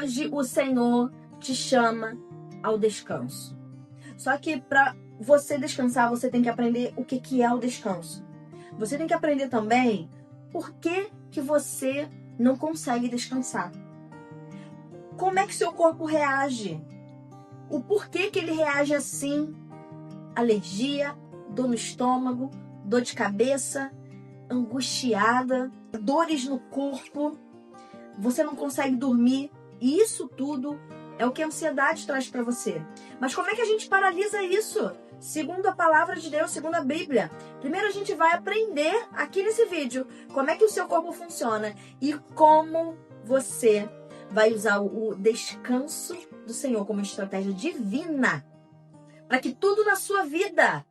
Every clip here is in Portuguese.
Hoje o Senhor te chama ao descanso. Só que para você descansar, você tem que aprender o que é o descanso. Você tem que aprender também por que você não consegue descansar. Como é que seu corpo reage? O porquê que ele reage assim? Alergia, dor no estômago, dor de cabeça, angustiada, dores no corpo, você não consegue dormir. E isso tudo é o que a ansiedade traz para você. Mas como é que a gente paralisa isso? Segundo a palavra de Deus, segundo a Bíblia. Primeiro a gente vai aprender aqui nesse vídeo como é que o seu corpo funciona e como você vai usar o descanso do Senhor como estratégia divina para que tudo na sua vida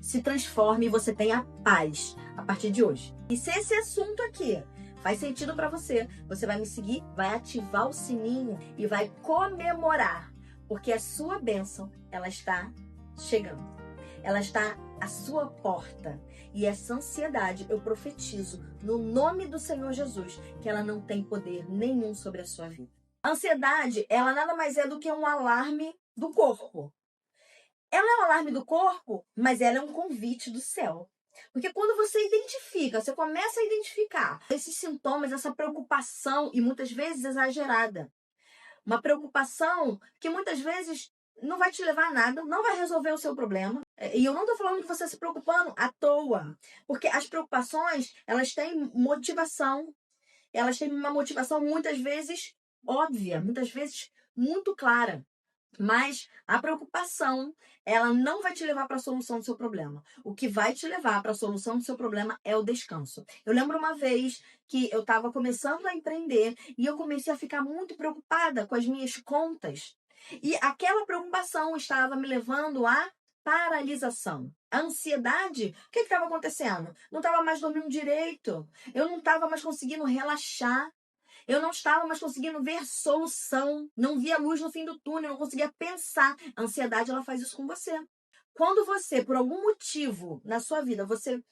se transforme e você tenha paz a partir de hoje. E se esse assunto aqui faz sentido para você, você vai me seguir, vai ativar o sininho e vai comemorar, porque a sua bênção, ela está chegando. Ela está à sua porta. E essa ansiedade, eu profetizo no nome do Senhor Jesus, que ela não tem poder nenhum sobre a sua vida. A ansiedade, ela nada mais é do que um alarme do corpo. Ela é um alarme do corpo, mas ela é um convite do céu. Porque quando você identifica, você começa a identificar esses sintomas, essa preocupação, e muitas vezes exagerada. Uma preocupação que muitas vezes não vai te levar a nada, não vai resolver o seu problema. E eu não estou falando de você se preocupando à toa. Porque as preocupações, elas têm motivação. Elas têm uma motivação muitas vezes óbvia, muitas vezes muito clara. Mas a preocupação, ela não vai te levar para a solução do seu problema. O que vai te levar para a solução do seu problema é o descanso. Eu lembro uma vez que eu estava começando a empreender e eu comecei a ficar muito preocupada com as minhas contas. E aquela preocupação estava me levando à paralisação. A ansiedade, o que estava acontecendo? Não estava mais dormindo direito. Eu não estava mais conseguindo relaxar. Eu não estava mais conseguindo ver solução, não via luz no fim do túnel, não conseguia pensar. A ansiedade, ela faz isso com você. Quando você, por algum motivo na sua vida, você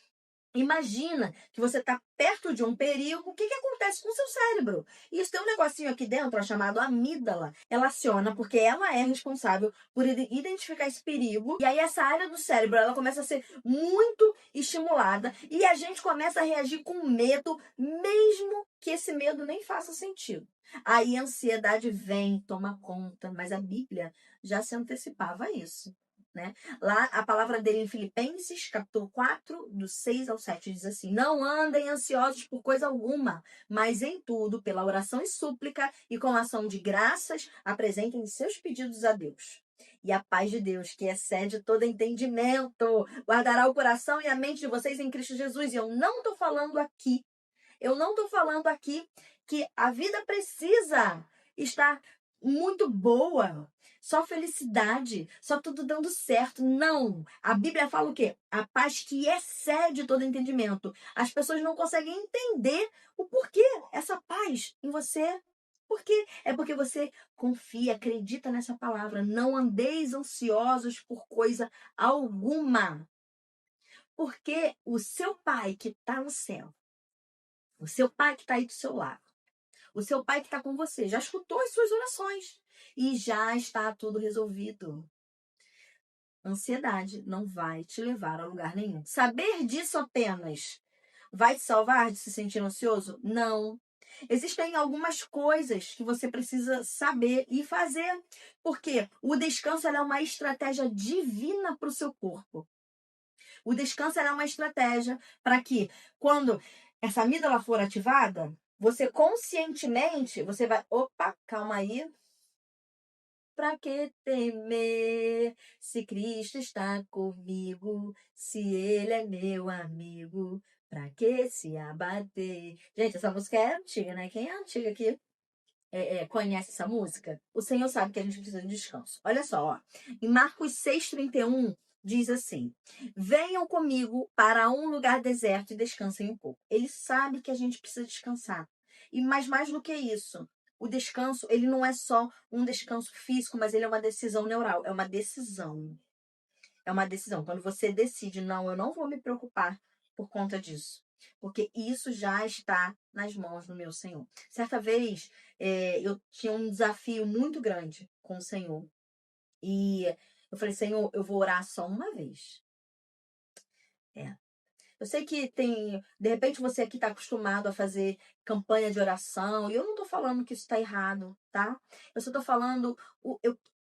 imagina que você está perto de um perigo, o que acontece com o seu cérebro? Isso tem um negocinho aqui dentro, ó, chamado amígdala. Ela aciona porque ela é responsável por identificar esse perigo. E aí essa área do cérebro, ela começa a ser muito estimulada. E a gente começa a reagir com medo, mesmo que esse medo nem faça sentido. Aí a ansiedade vem, toma conta. Mas a Bíblia já se antecipava a isso. Né? Lá, a palavra dele em Filipenses, capítulo 4, do 6 ao 7, diz assim: não andem ansiosos por coisa alguma, mas em tudo, pela oração e súplica e com ação de graças, apresentem seus pedidos a Deus. E a paz de Deus, que excede todo entendimento, guardará o coração e a mente de vocês em Cristo Jesus. E eu não estou falando aqui que a vida precisa estar muito boa, só felicidade, só tudo dando certo. Não! A Bíblia fala o quê? A paz que excede todo entendimento. As pessoas não conseguem entender o porquê essa paz em você. Por quê? É porque você confia, acredita nessa palavra. Não andeis ansiosos por coisa alguma. Porque o seu pai que está no céu, o seu pai que está aí do seu lado, o seu pai que está com você, já escutou as suas orações e já está tudo resolvido. Ansiedade não vai te levar a lugar nenhum. Saber disso apenas vai te salvar de se sentir ansioso? Não. Existem algumas coisas que você precisa saber e fazer. Porque o descanso é uma estratégia divina para o seu corpo. O descanso é uma estratégia para que, quando essa amígdala for ativada, você conscientemente, você vai... Opa, calma aí. Para que temer se Cristo está comigo, se Ele é meu amigo? Para que se abater? Gente, essa música é antiga, né? Quem é antiga aqui conhece essa música? O Senhor sabe que a gente precisa de descanso. Olha só, ó. Em Marcos 6,31, diz assim: venham comigo para um lugar deserto e descansem um pouco. Ele sabe que a gente precisa descansar. E mais do que isso, o descanso, ele não é só um descanso físico, mas ele é uma decisão neural. É uma decisão. É uma decisão. Quando você decide, não, eu não vou me preocupar por conta disso. porque isso já está nas mãos do meu Senhor. Certa vez, eu tinha um desafio muito grande com o Senhor. E eu falei, Senhor, eu vou orar só uma vez. Eu sei que de repente você aqui está acostumado a fazer campanha de oração, e eu não estou falando que isso está errado, tá? Eu só estou falando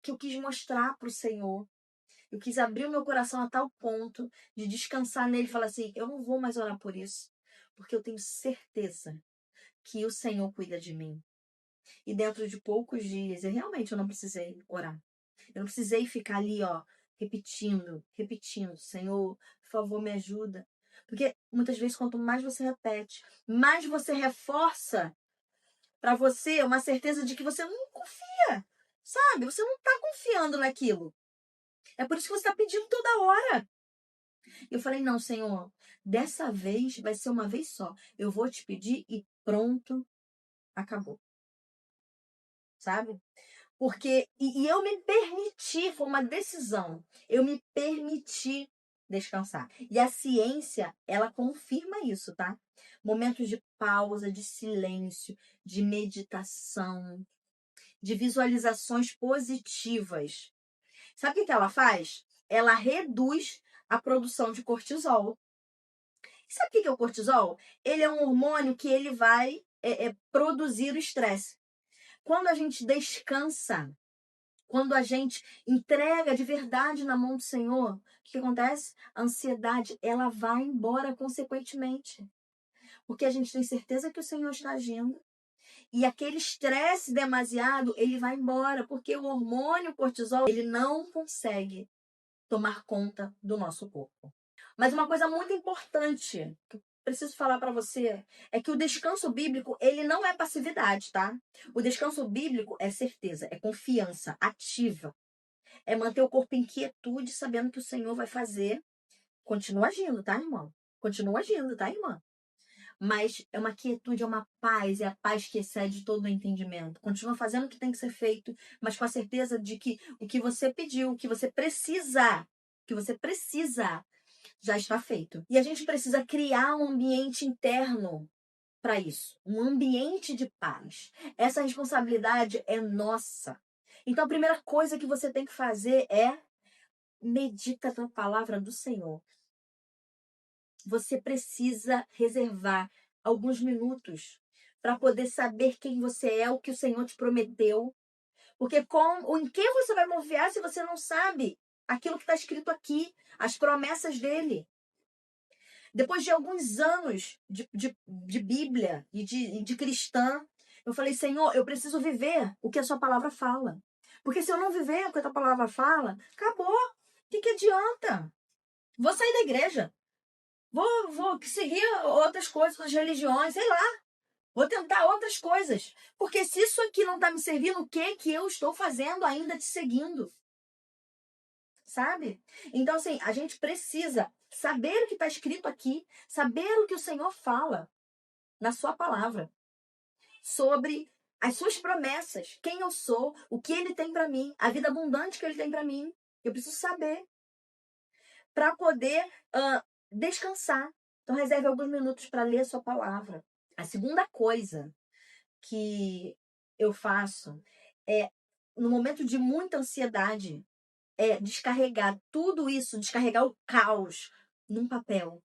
que eu quis mostrar para o Senhor. Eu quis abrir o meu coração a tal ponto de descansar nele e falar assim: eu não vou mais orar por isso, porque eu tenho certeza que o Senhor cuida de mim. E dentro de poucos dias, eu não precisei orar. Eu não precisei ficar ali, ó, repetindo, Senhor, por favor, me ajuda. Porque muitas vezes, quanto mais você repete, mais você reforça para você uma certeza de que você não confia, sabe? Você não está confiando naquilo. É por isso que você está pedindo toda hora. Eu falei, não, Senhor, dessa vez vai ser uma vez só. Eu vou te pedir e pronto, acabou. Sabe? Porque, e eu me permiti, foi uma decisão, eu me permiti descansar. E a ciência, ela confirma isso, tá? Momentos de pausa, de silêncio, de meditação, de visualizações positivas. Sabe o que ela faz? Ela reduz a produção de cortisol. Sabe o que é o cortisol? Ele é um hormônio que ele vai produzir o estresse. Quando a gente descansa, quando a gente entrega de verdade na mão do Senhor, o que acontece? A ansiedade, ela vai embora consequentemente. Porque a gente tem certeza que o Senhor está agindo. E aquele estresse demasiado, ele vai embora. Porque o hormônio cortisol, ele não consegue tomar conta do nosso corpo. Mas uma coisa muito importante que eu preciso falar para você é que o descanso bíblico, ele não é passividade, tá? O descanso bíblico é certeza, é confiança ativa. É manter o corpo em quietude, sabendo que o Senhor vai fazer. Continua agindo, tá, irmão? Continua agindo, tá, irmã? Mas é uma quietude, é uma paz, é a paz que excede todo o entendimento. Continua fazendo o que tem que ser feito, mas com a certeza de que o que você pediu, o que você precisa, já está feito. E a gente precisa criar um ambiente interno para isso, um ambiente de paz. Essa responsabilidade é nossa. Então a primeira coisa que você tem que fazer é medita na palavra do Senhor. Você precisa reservar alguns minutos para poder saber quem você é, o que o Senhor te prometeu. Porque em que você vai confiar se você não sabe aquilo que está escrito aqui, as promessas dele? Depois de alguns anos de Bíblia e de cristã, eu falei, Senhor, eu preciso viver o que a sua palavra fala. Porque se eu não viver o que a tua palavra fala, acabou. O que adianta? Vou sair da igreja. Vou seguir outras coisas, outras religiões, sei lá. Vou tentar outras coisas. Porque se isso aqui não está me servindo, o que eu estou fazendo ainda te seguindo? Sabe? Então, assim, a gente precisa saber o que está escrito aqui, saber o que o Senhor fala na sua palavra sobre as suas promessas, quem eu sou, o que ele tem para mim, a vida abundante que ele tem para mim. Eu preciso saber para poder descansar. Então, reserve alguns minutos para ler a sua palavra. A segunda coisa que eu faço é, no momento de muita ansiedade, é descarregar tudo isso, descarregar o caos num papel.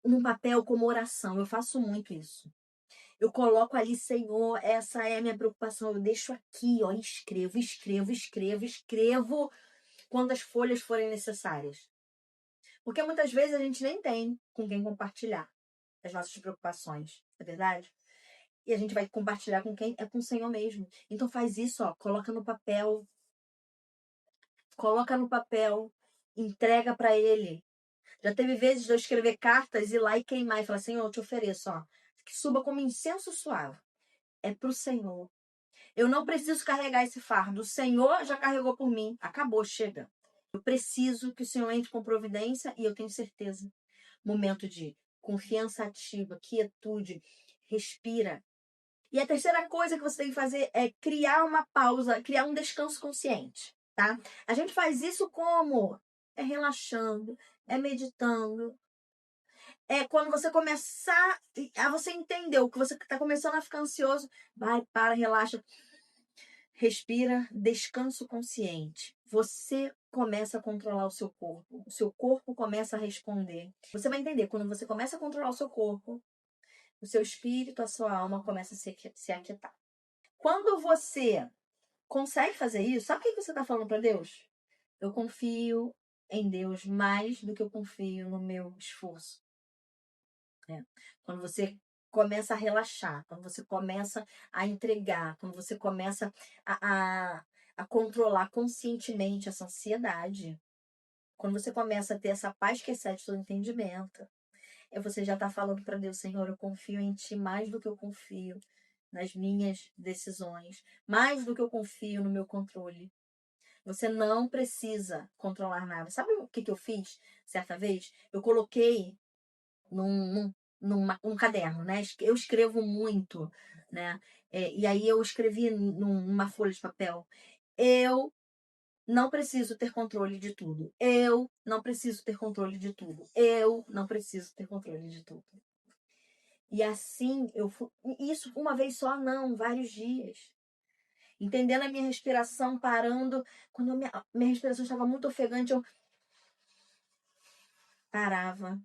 Num papel como oração. Eu faço muito isso. Eu coloco ali, Senhor, essa é a minha preocupação. Eu deixo aqui, ó, escrevo quando as folhas forem necessárias. Porque muitas vezes a gente nem tem com quem compartilhar as nossas preocupações, é verdade? E a gente vai compartilhar com quem? É com o Senhor mesmo. Então faz isso, ó, coloca no papel, entrega para Ele. Já teve vezes de eu escrever cartas e ir lá e queimar e falar, Senhor, eu te ofereço, ó, que suba como incenso suave. É pro Senhor. Eu não preciso carregar esse fardo. O Senhor já carregou por mim. Acabou, chega. Eu preciso que o Senhor entre com providência e eu tenho certeza. Momento de confiança ativa, quietude, respira. E a terceira coisa que você tem que fazer é criar uma pausa, criar um descanso consciente, tá? A gente faz isso como? É relaxando, é meditando, quando você começar a você entendeu que você está começando a ficar ansioso, vai, para, relaxa, respira, descanso consciente. Você começa a controlar o seu corpo começa a responder. Você vai entender, quando você começa a controlar o seu corpo, o seu espírito, a sua alma começa a se aquietar. Quando você consegue fazer isso, sabe o que você está falando para Deus? Eu confio em Deus mais do que eu confio no meu esforço. Quando você começa a relaxar, quando você começa a entregar, quando você começa a controlar conscientemente essa ansiedade, quando você começa a ter essa paz que excede todo entendimento, você já está falando para Deus, Senhor, eu confio em Ti mais do que eu confio nas minhas decisões, mais do que eu confio no meu controle. Você não precisa controlar nada. Sabe o que eu fiz certa vez? Eu coloquei num caderno, né? Eu escrevo muito, né? E aí eu escrevi numa folha de papel. Eu não preciso ter controle de tudo. Eu não preciso ter controle de tudo. Eu não preciso ter controle de tudo. E assim, isso uma vez só, não, vários dias. Entendendo a minha respiração, parando. Quando minha respiração estava muito ofegante, eu parava.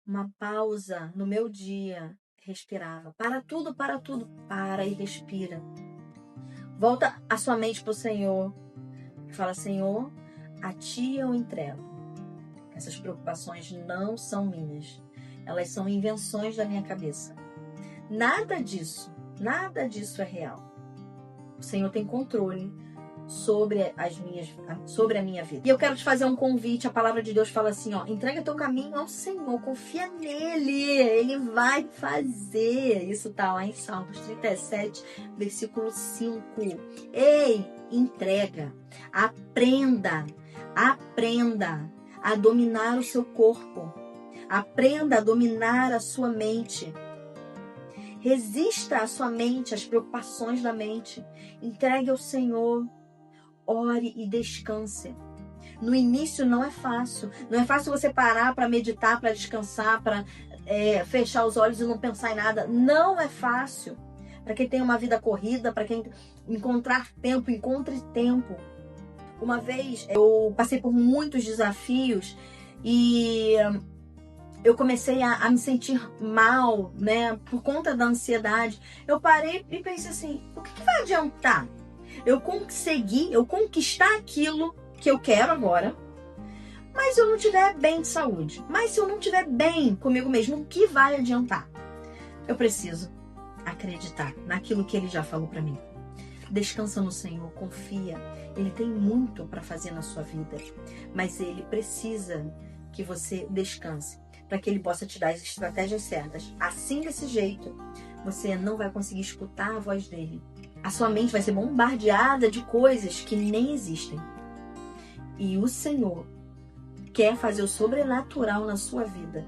Uma pausa no meu dia. Respirava. Para tudo, para tudo. Para e respira. Volta a sua mente para o Senhor. Fala, Senhor, a Ti eu entrego. Essas preocupações não são minhas. Elas são invenções da minha cabeça. Nada disso é real. O Senhor tem controle sobre a minha vida. E eu quero te fazer um convite. A palavra de Deus fala assim, entrega teu caminho ao Senhor, confia nele, ele vai fazer. Isso tá lá em Salmos 37, versículo 5. Ei, entrega, aprenda a dominar o seu corpo, aprenda a dominar a sua mente. Resista à sua mente, às preocupações da mente. Entregue ao Senhor. Ore e descanse. No início não é fácil. Não é fácil você parar para meditar, para descansar, para fechar os olhos e não pensar em nada. Não é fácil. Para quem tem uma vida corrida, para quem encontrar tempo, encontre tempo. Uma vez eu passei por muitos desafios e eu comecei a me sentir mal, né, por conta da ansiedade. Eu parei e pensei assim, o que vai adiantar eu conquistar aquilo que eu quero agora, mas eu não estiver bem de saúde? Mas se eu não estiver bem comigo mesmo, o que vai adiantar? Eu preciso acreditar naquilo que Ele já falou para mim. Descansa no Senhor, confia. Ele tem muito para fazer na sua vida, mas Ele precisa que você descanse para que Ele possa te dar as estratégias certas. Assim, desse jeito, você não vai conseguir escutar a voz dele. A sua mente vai ser bombardeada de coisas que nem existem. E o Senhor quer fazer o sobrenatural na sua vida.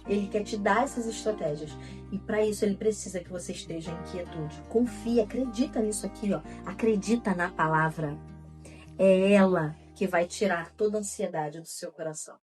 Ele quer te dar essas estratégias. E para isso Ele precisa que você esteja em quietude. Confia, acredita nisso aqui, Acredita na palavra. É ela que vai tirar toda a ansiedade do seu coração.